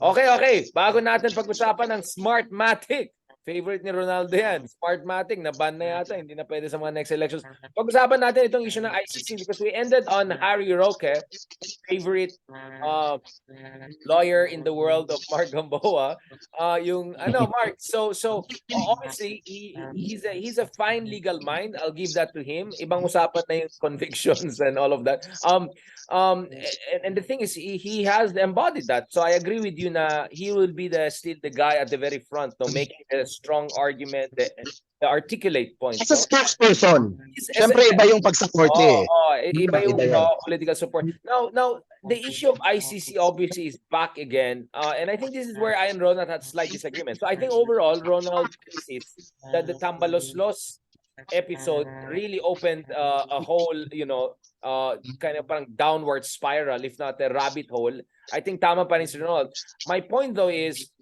Okay, okay. Bago natin pag-usapan ng Smartmatic. Favorite ni Ronaldo yan. Smartmatic, na-ban na yata. Hindi na pwede sa mga next elections. Pag-usapan natin itong issue ng ICC because we ended on Harry Roque, favorite lawyer in the world of Mark Gamboa. Yung ano, Mark. So obviously he's a fine legal mind. I'll give that to him. Ibang usapan na yung convictions and all of that. And the thing is he has embodied that. So I agree with you na he will be still the guy at the very front, no, making a strong argument, the articulate point. As a spokesperson, syempre iba yung pag-supporte. Iba yung political support. Now the issue of ICC obviously is back again, and I think this is where I and Ronald had slight disagreement. So I think overall, Ronald sees that the Tambaloslos episode really opened a whole, kind of parang downward spiral, if not a rabbit hole. I think tama pa rin si Ronald. My point though is,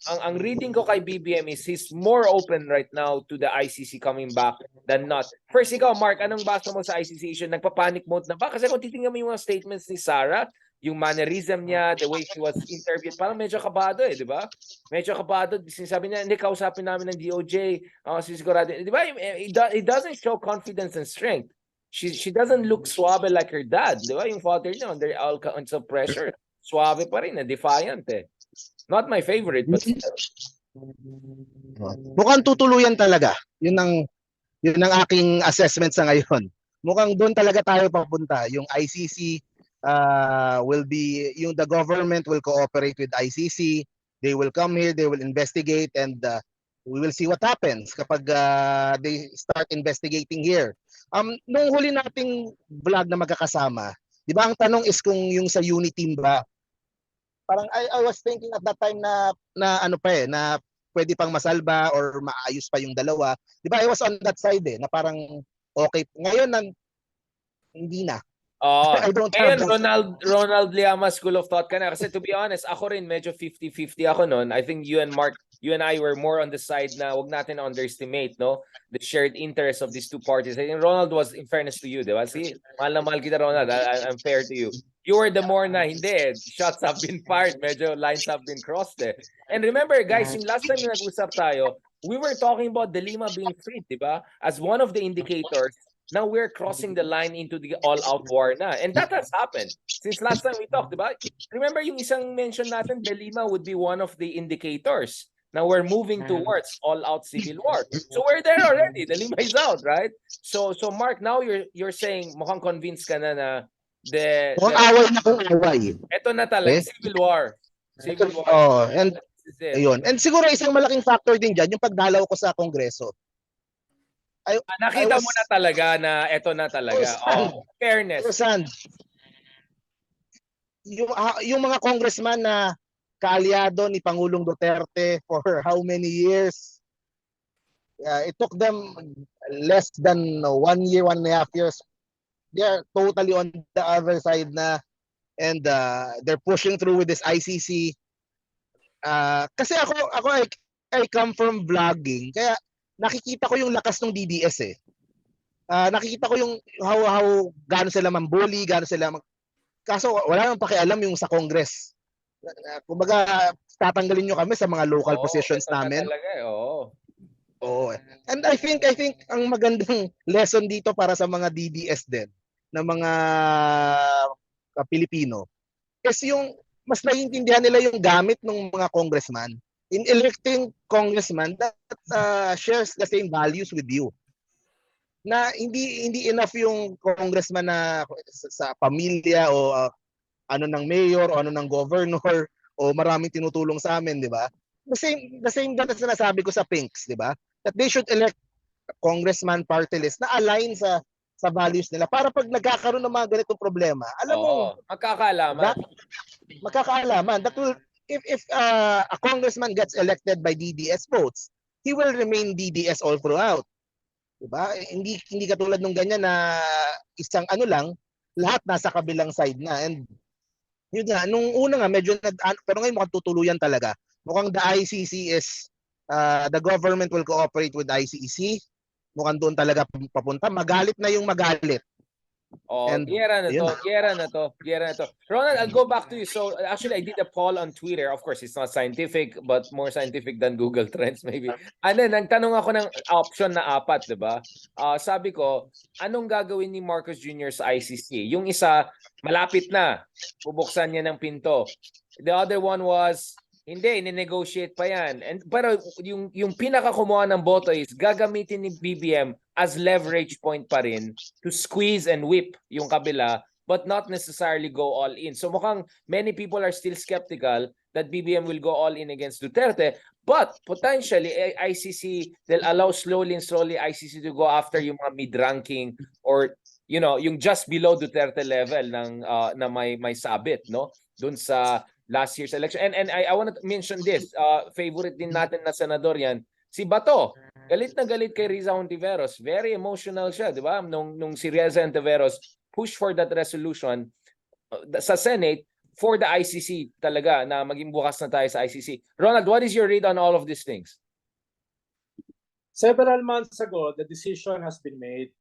ang reading ko kay BBM is he's more open right now to the ICC coming back than not. First, ikaw, Mark, anong basa mo sa ICC issue? Nagpa-panic mode na ba? Kasi kung titingnan mo yung mga statements ni Sarah, yung mannerism niya, the way she was interviewed, parang medyo kabado di ba? Medyo kabado. Sinasabi niya, hindi, kausapin namin ng DOJ, sisigurado. Di ba? It doesn't show confidence and strength. She doesn't look suave like her dad. Di ba? Yung father niya, under all kinds of pressure, suave pa rin, defiant Not my favorite, but mukhang tutuluyan talaga. Yun ang aking assessment sa ngayon. Mukhang doon talaga tayo papunta. Yung ICC the government will cooperate with ICC. They will come here, they will investigate, and we will see what happens kapag they start investigating here. Nung huli nating vlog na magkakasama, di ba ang tanong is kung yung sa Uniteam ba, parang I was thinking at that time na pwede pang masalba or maayos pa yung dalawa. Di ba I was on that side na parang okay. Ngayon hindi na. I don't have Ronald Liama school of thought ka na. Kasi to be honest, ako rin medyo 50-50 ako noon. I think you and Mark, you and I were more on the side na wag natin underestimate the shared interest of these two parties. I think Ronald was, in fairness to you, di ba? See, mahal na mahal kita, Ronald. I'm fair to you. You were the more na hindi. Shots have been fired. Medyo lines have been crossed And remember, guys, yung last time na nag-usap tayo, we were talking about De Lima being freed, di ba? As one of the indicators. Now we're crossing the line into the all-out war na. And that has happened. Since last time we talked, diba? Remember yung isang mention natin, De Lima would be one of the indicators. Now we're moving towards all-out civil war. So we're there already. De Lima is out, right? So Mark, now you're saying, mukhang convinced ka na away na kung away. Ito na talaga, civil war. Civil war. And ayun. And siguro isang malaking factor din dyan, yung pagdalaw ko sa Kongreso. Nakita mo na talaga na eto na talaga. Fairness. Yung mga congressman na kaalyado ni Pangulong Duterte for how many years? It took them less than 1 year, 1.5 years. They are totally on the other side na, and they're pushing through with this ICC. Kasi ako I come from vlogging, kaya nakikita ko yung lakas ng DDS nakikita ko yung how gaano sila mambuli, kaso wala nang pakialam yung sa Congress. Kumbaga tatanggalin nyo kami sa mga local positions namin. And I think ang magandang lesson dito para sa mga DDS din na mga Pilipino is yung mas naiintindihan nila yung gamit ng mga congressman in electing congressman that shares the same values with you. Na hindi enough yung congressman na sa pamilya o ano ng mayor o ano ng governor o maraming tinutulong sa amin, di ba? The same that sinasabi ko sa Pinks, di ba? That they should elect congressman party list na align sa values nila para pag nagkakaroon ng mga ganitong problema, alam mo, magkakaalaman. That will, if a congressman gets elected by DDS votes, he will remain DDS all throughout. Diba? Hindi katulad nung ganyan na isang lang, lahat nasa kabilang side na. And yun nga, nung una nga medyo pero ngayon mukhang tutuluyan talaga. Mukhang the ICC is the government will cooperate with ICC. Mukhang doon talaga papunta. Magalit na yung magalit. Oh, And giyera na ayun. to, giyera na to, giyera na to. Ronald, I'll go back to you. So actually, I did a poll on Twitter. Of course, it's not scientific, but more scientific than Google Trends maybe. And then, nagtanong ako ng option na 4, di ba? Sabi ko, anong gagawin ni Marcos Jr. sa ICC? Yung isa, malapit na. Bubuksan niya ng pinto. The other one was, hindi, ini-negotiate pa yan. Pero yung pinaka-kumuha ng boto is gagamitin ni BBM as leverage point pa rin to squeeze and whip yung kabila but not necessarily go all in. So mukhang many people are still skeptical that BBM will go all in against Duterte, but potentially ICC, they'll allow slowly and slowly ICC to go after yung mga mid-ranking or yung just below Duterte level ng na may sabit, no? Doon sa last year's election. And I want to mention this, favorite din natin na senador yan, si Bato. Galit na galit kay Riza Hontiveros. Very emotional siya, di ba? Nung si Riza Hontiveros push for that resolution sa Senate for the ICC talaga, na maging bukas na tayo sa ICC. Ronald, what is your read on all of these things? Several months ago, the decision has been made.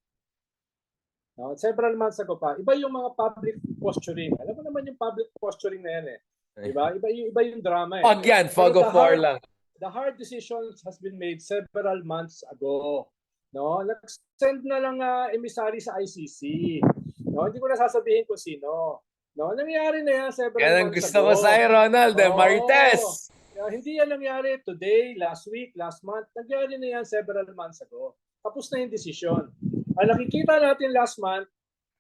No, several months ago pa. Iba yung mga public posturing. Alam mo naman yung public posturing na yan eh. Diba? Iba yung drama eh. Fog yan, fog of war lang. The hard decisions has been made several months ago. No, nag-send na lang emissary sa ICC. No, hindi ko na sasabihin kung sino. No, nangyari na yan several Yan ang months gusto ago. ko sa'yo, Ronald. Marites! Hindi yan nangyari today, last week, last month. Nangyari na yan several months ago. Tapos na yung decision. Ang nakikita natin last month,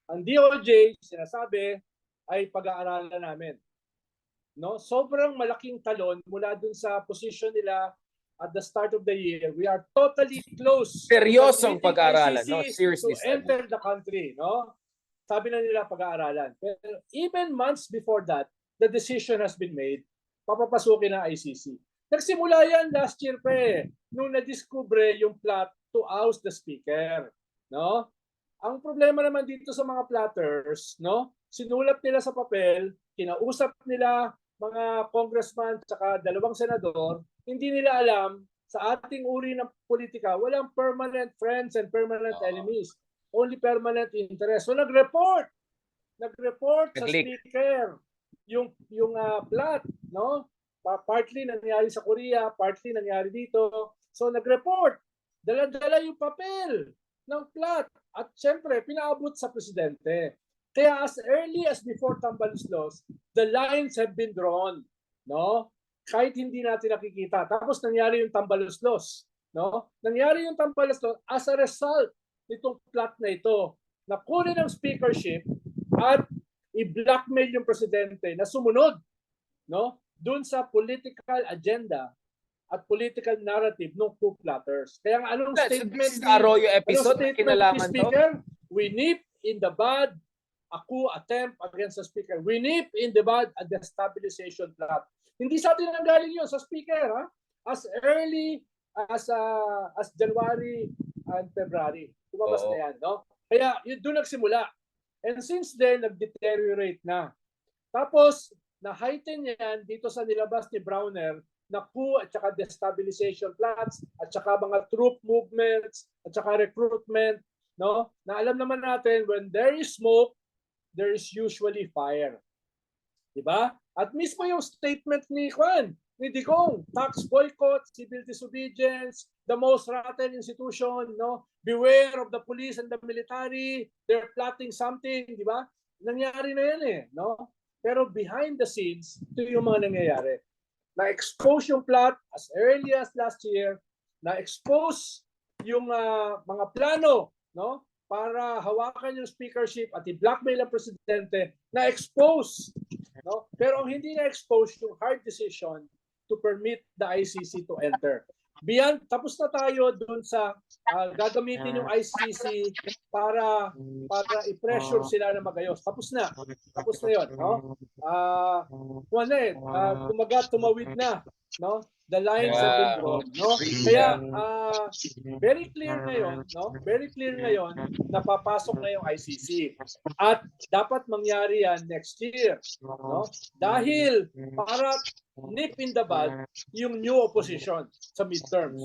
ang DOJ, sinasabi, ay pag-aaralan namin. No, sobrang malaking talon mula dun sa position nila at the start of the year. We are totally close. Seryosong pag-aaralan, no? Seriously. To enter the country, no? Sabi na nila pag-aaralan. Pero even months before that, the decision has been made. Papapasukin ng ICC. Nagsimula yan last year pa eh. Nung na-discover yung plot to oust the speaker, no? Ang problema naman dito sa mga plotters, no? Sinulat nila sa papel, kinausap nila mga congressman at 2 senador, hindi nila alam sa ating uri ng politika, walang permanent friends and permanent enemies. Only permanent interest. So nag-report sa speaker yung plot, no? Partly nangyari sa Korea, partly nangyari dito. So nag-report. Dala-dala yung papel ng plot. At syempre, pinaabot sa presidente. Kaya as early as before Tambaluslos, the lines have been drawn. No? Kahit hindi natin nakikita. Tapos nangyari yung Tambaluslos. No? Nangyari yung Tambaluslos as a result nitong plot na ito. Na kunin ang speakership at i-blackmail yung presidente na sumunod, no, doon sa political agenda at political narrative ng coup plotters. Kaya anong statement ni Arroyo episode na kinalaman to? Speaker? We nip in the bud a coup attempt against the speaker. We nip in the bud a destabilization plot. Hindi sa atin nanggaling yun, sa speaker, ha? As early as January and February. Tumabas na yan, no? Kaya yun doon nagsimula. And since then, nag-deteriorate na. Tapos, na-heighten yan dito sa nilabas ni Browner na coup at saka destabilization plots at saka mga troop movements at saka recruitment. No? Na alam naman natin, when there is smoke, there is usually fire. Diba? At mismo yung statement ni Digong, tax boycott, civil disobedience, the most rotten institution, no? Beware of the police and the military, they're plotting something, di ba? Nangyari na yan eh, no? Pero behind the scenes, ito yung mga nangyayari. Na-expose yung plot as early as last year, na-expose yung mga plano, no? Para hawakan yung speakership at i-blackmail ang presidente, na-expose, no? Pero ang hindi na-expose yung hard decision to permit the ICC to enter. Beyond, tapos na tayo doon sa gagamitin yung ICC para i-pressure sila na magayos. Tapos na yun, no? Kumagat, tumawid na, no? the lines have been Yeah. drawn, no? Kaya very clear ngayon, no? Very clear ngayon na papasok na yung ICC. At dapat mangyari yan next year, no? Dahil para nip in the bud yung new opposition sa midterms.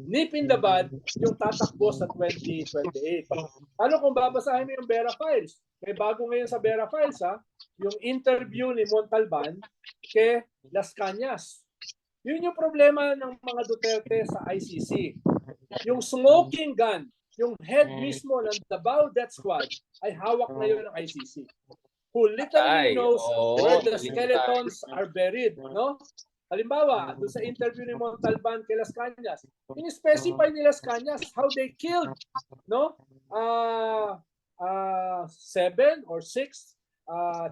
Nip in the bud yung tatakbo sa 2028. Ano kung babasahin mo yung Vera Files? May bago ngayon sa Vera Files, yung interview ni Montalban kay Las Cañas. Yun yung problema ng mga Duterte sa ICC. Yung smoking gun, yung head mismo ng Davao Death Squad ay hawak ngayon ng ICC. Who literally knows where the skeletons are buried, no? Halimbawa, doon sa interview ni Montalban kay Las Cañas, in-specify ni Las Cañas how they killed, no? 7 or 6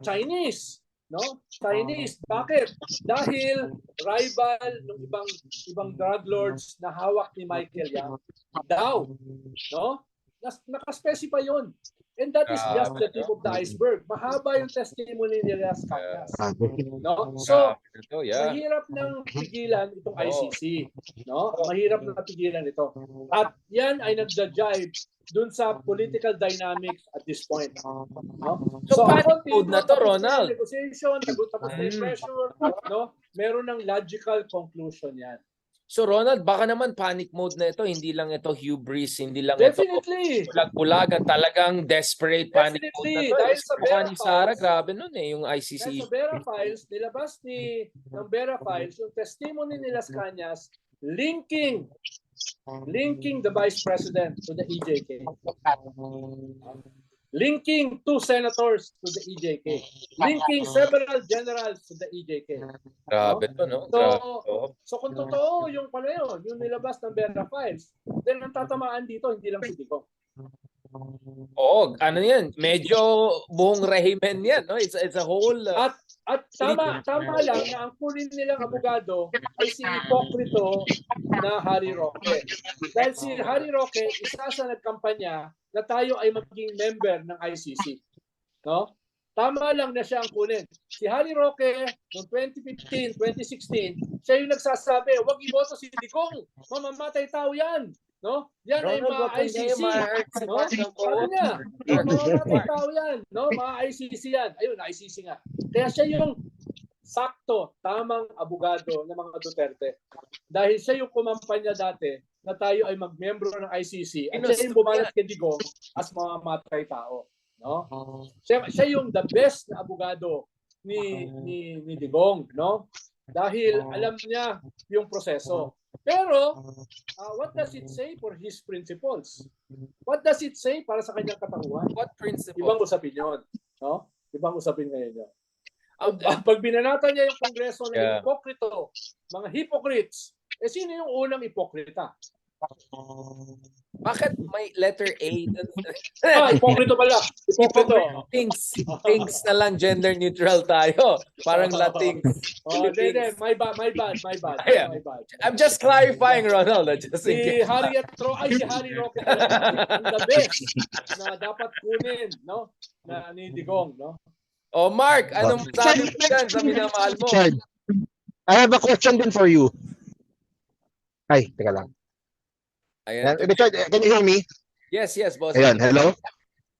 Chinese, no? Chinese. Bakit? Dahil rival ng ibang drug lords na hawak ni Michael Yang daw, no? Naka-specify 'yon. And that is just the tip of the iceberg. Mahaba yung testimony ni Las Cañas. No? So, mahirap nang pigilan itong ICC. No? Mahirap nang pigilan ito. At yan ay nagja-jive dun sa political dynamics at this point. No? So panic mode na to, Ronald. Negotiation, tapos na yung pressure, no? Meron ng logical conclusion yan. So Ronald, baka naman panic mode na ito, hindi lang ito hubris, hindi lang Definitely. ito bulag-bulagan, talagang desperate panic mode na ito. Dahil sa Vera ni Sara, Files, grabe nun yung ICC. dahil sa Vera Files, nilabas ng Vera Files yung testimony ni Las Cañas linking the Vice President to the EJK. Linking 2 senators to the EJK. Linking several generals to the EJK. Grabe to, no? So kung totoo yung pala yun, yung nilabas ng Vera Files, then ang tatamaan dito, hindi lang si Digong. Oo, ano yan? Medyo buong rehimen yan, no? It's a whole... At tama lang na ang kunin nilang abogado ay si Hipokrito na Harry Roque. Dahil si Harry Roque, isa sa nagkampanya na tayo ay maging member ng ICC. No? Tama lang na siya ang kunin. Si Harry Roque, noong 2015, 2016, siya yung nagsasabi, huwag iboto si Digong. Mamamatay tao yan. No? Yan ay mga ICC. No? Sabi niya, mamamatay tao yan. No? Mga ICC yan. Ayun, ICC nga. Kaya siya yung sakto, tamang abogado ng mga Duterte. Dahil siya yung kumampanya dati na tayo ay magmembro ng ICC at siya yung bumalat kay Digong as mamamatay tao. No? Siya yung the best na abogado ni Digong, no? Dahil alam niya yung proseso. Pero what does it say for his principles? What does it say para sa kanyang katanguhan? What principle? Ibang usapin yun, no? Ibang usapin ngayon yun. Pag binanatan niya yung Kongreso ng hipokrito, mga hypocrites, sino yung unang hipokrita? Bakit may letter A? Hipokrito pala. Hipokrito. Things na lang, gender neutral tayo. Parang Latin. My bad. I'm just clarifying, Ronald. Si Harry Roque the best na dapat kunin, no? Na ni Digong, no? Oh, Mark, anong sabi mo dyan sa minamahal mo? I have a question din for you. Ay, teka lang. Ayan. Richard, can you hear me? Yes, boss. Ayan, hello?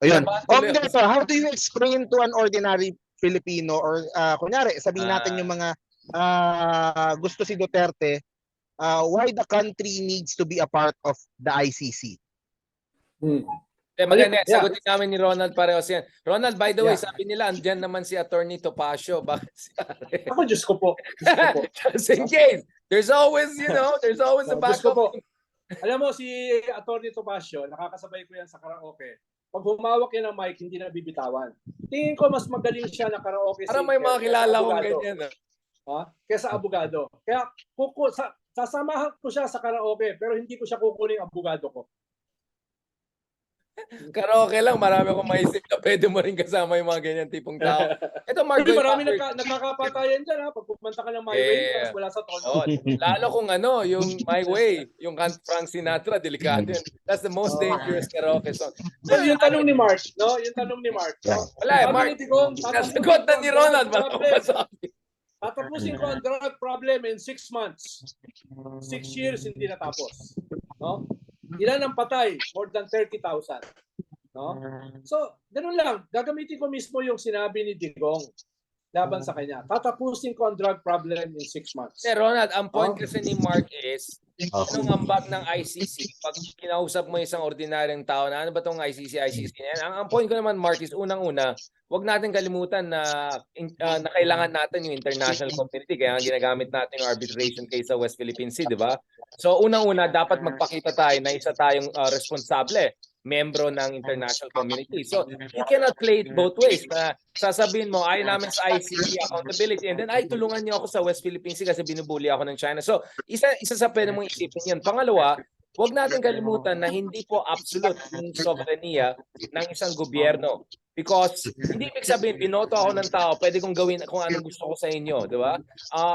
Ayan. Ayan. So how do you explain to an ordinary Filipino or kunyari, sabihin natin yung mga gusto si Duterte, why the country needs to be a part of the ICC? Maganda, sagutin namin ni Ronald parehas yan. Ronald, by the way, sabi nila, andyan naman si Attorney Topacio. Bakit si Ari? Ako, Diyos ko po. Just in case. There's always a backup. Alam mo, si Attorney Topacio, nakakasabay ko yan sa karaoke. Pag humawak yan ng mic, hindi na bibitawan. Tingin ko mas magaling siya na karaoke. Parang may mga kilala kong ganyan. Kesa abogado. Kaya sasamahan ko siya sa karaoke, pero hindi ko siya kukunin ang abogado ko. Karaoke lang, marami akong maisip na pwede mo rin kasama yung mga ganyan tipong tao. Ito, Mark. Hindi, marami nakakapatayan dyan, pag pumunta ka ng My Way, tapos wala sa tono. Lalo kung yung My Way, yung Frank Sinatra, delikado yun. That's the most dangerous karaoke song. So, yung tanong ni Mark, no? Yung tanong ni Mark. No? Wala Mark. Nasagot na ni Ronald. Tatapusin ko ang drug problem in 6 months. 6 years hindi natapos. No? Ilan ang patay? More than 30,000. No? So, ganun lang. Gagamitin ko mismo yung sinabi ni Digong laban sa kanya. Tatapusin ko ang drug problem in 6 months. Ronald, ang point kasi ni Mark is, anong ambag ng ICC? Pag kinausap mo isang ordinaryong tao na ano ba itong ICC na yan? Ang point ko naman, Mark, is unang-una, huwag natin kalimutan na kailangan natin yung international community. Kaya ginagamit natin yung arbitration case sa West Philippine Sea, di ba? So unang-una, dapat magpakita tayo na isa tayong responsable, membro ng international community. So you cannot play it both ways. Na sasabihin mo, ay namin sa ICC accountability, and then ay tulungan niyo ako sa West Philippine Sea kasi binubuli ako ng China. So isa sa pwede mong isipin yan. Pangalawa, huwag natin kalimutan na hindi po absolute yung soberanya ng isang gobyerno. Because hindi ibig sabihin, binoto ako ng tao, pwede kong gawin kung anong gusto ko sa inyo, di ba?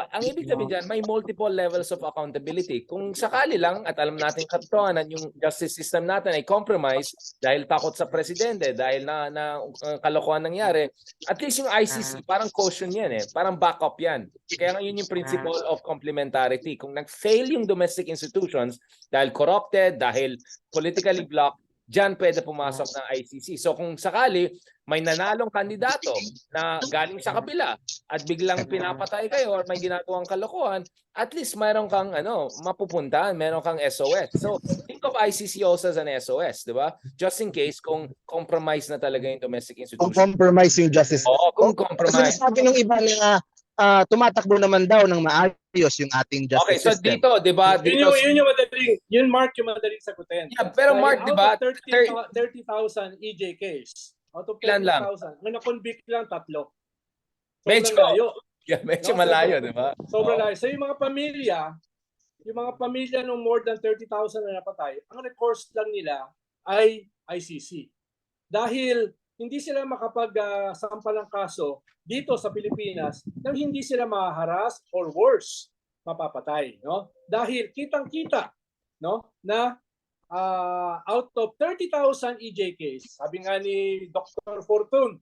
Ang ibig sabihin dyan, may multiple levels of accountability. Kung sakali lang, at alam natin katotohanan, yung justice system natin ay compromise dahil takot sa presidente, dahil na kalokohan nangyari, at least yung ICC, parang caution yan eh, parang backup yan. Kaya ngayon yung principle of complementarity. Kung nag-fail yung domestic institutions, dahil corrupted, dahil politically blocked, diyan pwede pumasok ng ICC. So kung sakali may nanalong kandidato na galing sa kabila at biglang pinapatay kayo or may ginagawang kalokohan, at least mayroon kang mapupuntahan, mayroon kang SOS. So think of ICC also as an SOS, di ba? Just in case kung compromise na talaga yung domestic institution. Kung compromise yung justice. Oo, kung compromise. Sabi ng iba na tumatakbo naman daw ng maayos yung ating justice so system. dito, di ba? Yun Mark yung madaling sagutin. Yeah, pero Mark, di ba? 30,000 EJ case. Out of 30,000, ang na-convict lang 3. Medyo layo. Yeah, medyo malayo, di ba? Sobrang layo. So yung mga pamilya ng more than 30,000 na napatay, ang recourse lang nila ay ICC. Dahil hindi sila makapag-sampa ng kaso dito sa Pilipinas nang hindi sila mahaharas or worse, mapapatay, no? Dahil kitang-kita, no, na out of 30,000 EJ case, sabi nga ni Dr. Fortune,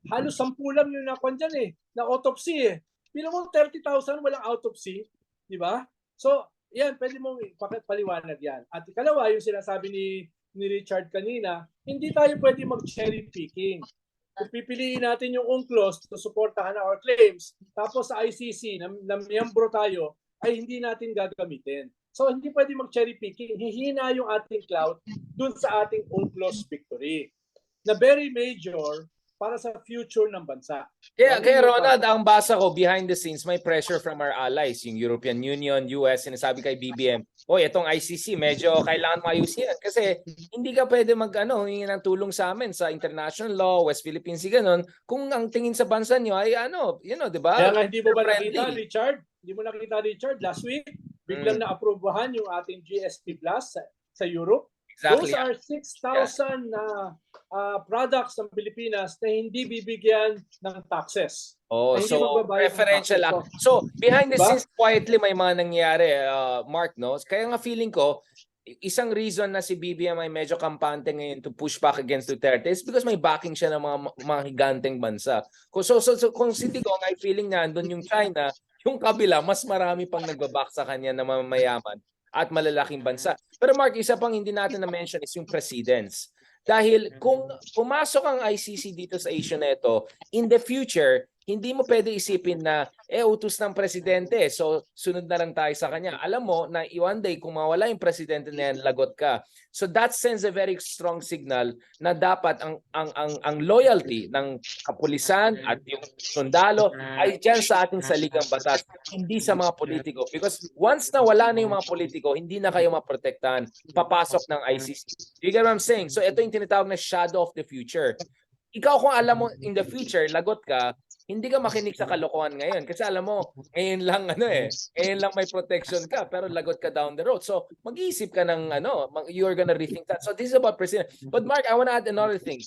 halos 10 lang yung nakuha dyan na autopsy Bilang mo 30,000 walang autopsy, di ba? So, yan, pwede mong paliwanag yan. At ikalawa, yung sinasabi ni Richard kanina, hindi tayo pwede mag-cherry picking. Kung pipiliin natin yung UNCLOS to supportahan our claims, tapos sa ICC na miyembro tayo, ay hindi natin gagamitin. So hindi pwede mag-cherry picking. Hihina yung ating clout dun sa ating UNCLOS victory na very major para sa future ng bansa. Kaya Ronald, ang basa ko, behind the scenes, may pressure from our allies, yung European Union, US, sinasabi kay BBM, itong ICC, medyo kailangan mayusin yan. Kasi hindi ka pwede hingi ng tulong sa amin sa international law, West Philippine Sea, ganun, kung ang tingin sa bansa nyo ay di ba? Kaya nga hindi mo ba nakita, Richard? Hindi mo nakita, Richard, last week, biglang na-aprobahan yung ating GSP Plus sa Europe. Exactly. Those are 6,000 products ng Pilipinas na hindi bibigyan ng taxes. So preferential. So behind the scenes, quietly may mga nangyayari, Mark, no? Kaya nga feeling ko, isang reason na si BBM ay medyo kampante ngayon to push back against Duterte is because may backing siya ng mga higanteng bansa. So kung si Digong ay feeling na andun yung China, yung kabila, mas marami pang nagbaback sa kanya na mamayaman at malalaking bansa. Pero Mark, isa pang hindi natin na-mention is yung precedents. Dahil kung pumasok ang ICC dito sa issue na ito, in the future, hindi mo pwede isipin na utos ng presidente, so sunod na lang tayo sa kanya. Alam mo na one day kung mawala yung presidente na yan, lagot ka. So that sends a very strong signal na dapat ang loyalty ng kapulisan at yung sundalo ay dyan sa ating saligang batas, hindi sa mga politiko. Because once na wala na yung mga politiko, hindi na kayo maprotektahan, papasok ng ICC. You get what I'm saying? So ito yung tinatawag na shadow of the future. Ikaw kung alam mo in the future, lagot ka, hindi ka makinig sa kalokohan ngayon. Kasi alam mo, ngayon lang ngayon lang may protection ka, pero lagot ka down the road. So mag-iisip ka ng you're gonna rethink that. So this is about president. But Mark, I want to add another thing.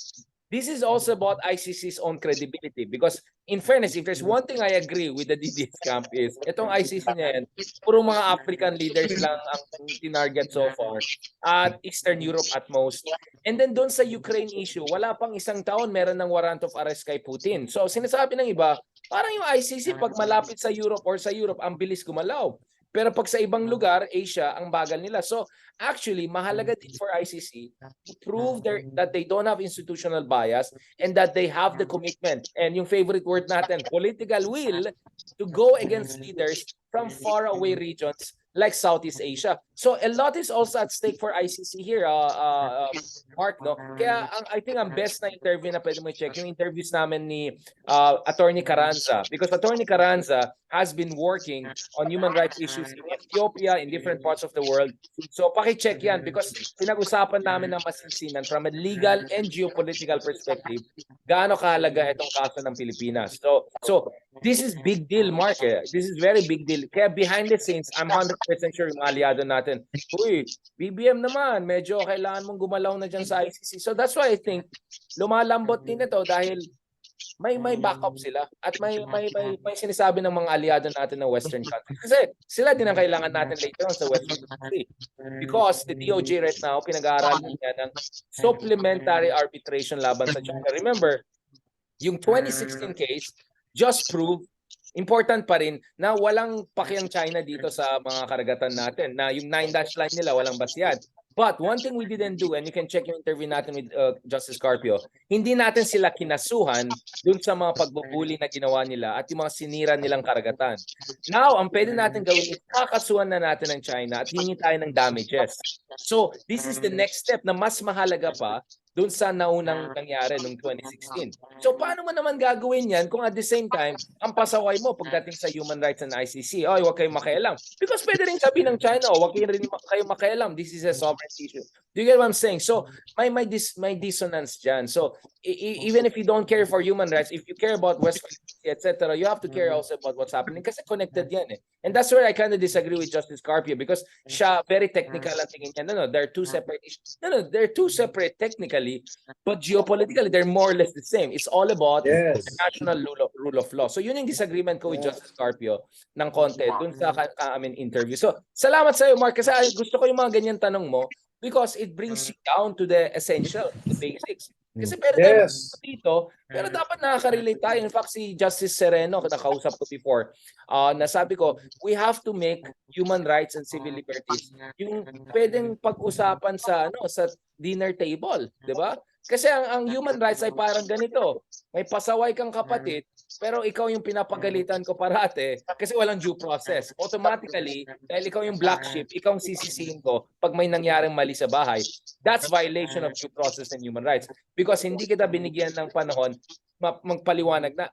This is also about ICC's own credibility because in fairness, if there's one thing I agree with the DDS camp is itong ICC na yan, puro mga African leaders lang ang tinarget so far at Eastern Europe at most. And then doon sa Ukraine issue, wala pang isang taon meron ng warrant of arrest kay Putin. So sinasabi ng iba, parang yung ICC pag malapit sa Europe or sa Europe, ang bilis gumalaw. Pero pag sa ibang lugar, Asia, ang bagal nila. So actually, mahalaga din for ICC to prove that they don't have institutional bias and that they have the commitment. And yung favorite word natin, political will to go against leaders from faraway regions like Southeast Asia. So a lot is also at stake for ICC here, Mark, no? Kaya I think ang best na interview na pwede mo i-check, yung interviews namin ni Attorney Carranza. Because Attorney Carranza has been working on human rights issues in Ethiopia, in different parts of the world. So paki-check yan because pinag-usapan namin ng masinsinan from a legal and geopolitical perspective, gaano kahalaga itong kaso ng Pilipinas. So this is big deal, Mark. This is very big deal. Kaya behind the scenes, I'm 100% sure yung aliado natin, uy, BBM naman, medyo kailangan mong gumalaw na dyan sa ICC. So that's why I think lumalambot din ito dahil may backup sila at may sinasabi ng mga aliado natin ng Western countries. Kasi sila din ang kailangan natin later on sa Western country. Because the DOJ right now, pinag-aaralan niya ng supplementary arbitration laban sa China. Remember, yung 2016 case just proved important pa rin na walang pakiang China dito sa mga karagatan natin, na yung 9-dash line nila walang basyan. But one thing we didn't do, and you can check yung interview natin with Justice Carpio, hindi natin sila kinasuhan dun sa mga pagbubuli na ginawa nila at yung mga sinira nilang karagatan. Now, ang pwede natin gawin is kakasuhan na natin ng China at hingi tayo ng damages. So, this is the next step na mas mahalaga pa doon sa naunang nangyari noong 2016. So paano mo naman gagawin yan kung at the same time, ang pasaway mo pagdating sa human rights and ICC, oy, huwag kayong makialam. Because pwede rin sabihin ng China, huwag kayong makialam. This is a sovereignty issue. Do you get what I'm saying? So may dissonance dyan. So even if you don't care for human rights, if you care about Western, etc., you have to care also about what's happening kasi connected yan eh. And that's where I kind of disagree with Justice Carpio because siya very technical ang tingin niya. No, they're two separate issues. No, they're two separate technically, but geopolitically, they're more or less the same. It's all about the national rule of law. So yun yung disagreement ko with Justice Carpio ng konti dun sa amin interview. So salamat sa iyo, Mark, kasi gusto ko yung mga ganyan tanong mo because it brings you down to the essential, the basics. Kasi pwede tayo dito, pero dapat nakaka-relate tayo. In fact, si Justice Sereno, nakausap ko before, nasabi ko, we have to make human rights and civil liberties yung pwedeng pag-usapan sa sa dinner table, di ba? Kasi ang human rights ay parang ganito. May pasaway kang kapatid, pero ikaw yung pinapagalitan ko parate kasi walang due process. Automatically, dahil ikaw yung black sheep, ikaw ang sisisihin ko pag may nangyaring mali sa bahay. That's violation of due process and human rights. Because hindi kita binigyan ng panahon magpaliwanag na,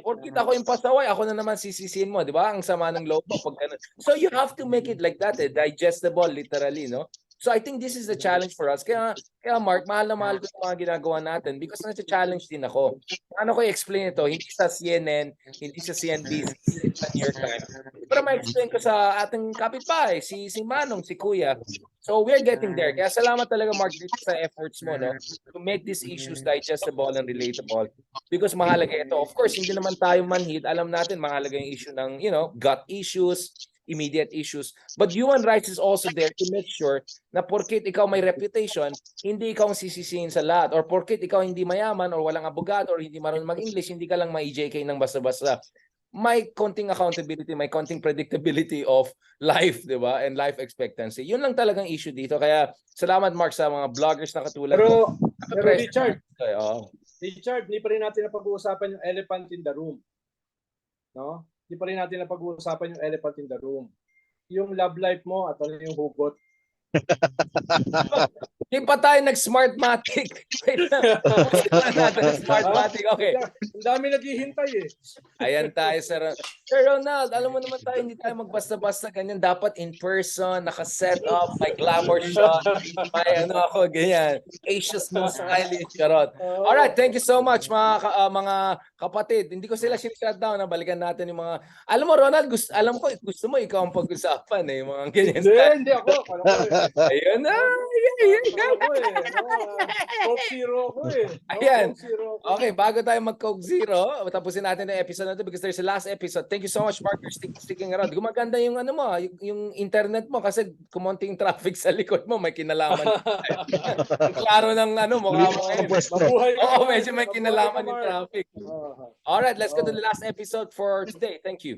porkit ako yung pasaway, ako na naman sisisihin mo, di ba? Ang sama ng loob mo. So you have to make it like that, digestible literally, no? So I think this is the challenge for us. Kaya Mark, mahal na mahal ko yung mga ginagawa natin because nasa-challenge din ako. Ano ko i-explain ito? Hindi sa CNN, hindi sa CNBC, hindi sa New York Times. Pero ma-explain ko sa ating kapitbahay, si Manong, si Kuya. So we're getting there. Kaya salamat talaga, Mark, dito sa efforts mo, no, to make these issues digestible and relatable. Because mahalaga ito. Of course, hindi naman tayo manhid. Alam natin, mahalaga yung issue ng, gut issues, immediate issues. But human rights is also there to make sure na porkit ikaw may reputation, hindi ikaw ang sisisihin sa lahat. Or porkit ikaw hindi mayaman or walang abogado or hindi marunong mag-English, hindi ka lang ma-EJK ng basta-basta. May konting accountability, may konting predictability of life, di ba? And life expectancy. Yun lang talagang issue dito. Kaya salamat, Mark, sa mga vloggers na katulad mo. Pero Richard, Richard, hindi pa rin natin napag-uusapan yung elephant in the room. No? Hindi pa rin natin napag-uusapan yung elephant in the room. Yung love life mo at ano yung hugot. Hindi pa tayo nag-smartmatic. Smartmatic, okay. Ang dami naghihintay eh. Ayan tayo, Sir Ronald. Alam mo naman tayo, hindi tayo magbasta-basta ganyan. Dapat in person, naka-set up, may glamour shot, may ganyan. Asia's most stylish, charot. Alright, thank you so much mga kapatid. Hindi ko sila shutdown, balikan natin yung mga... Alam mo, Ronald, gusto mo ikaw ang pag-usapan eh, mga ganyan. Hindi ako. Ayun na. Coke Zero ko eh. Ayan. Okay, bago tayo mag-Coke Zero, tapusin natin yung episode na ito because there's a last episode. Thank you so much, Mark, for sticking around. Gumaganda yung yung internet mo kasi kumonting traffic sa likod mo, may kinalaman. Klaro ng mukha mo ngayon. Oo, medyo may kinalaman yung traffic. Alright, let's go to the last episode for today. Thank you.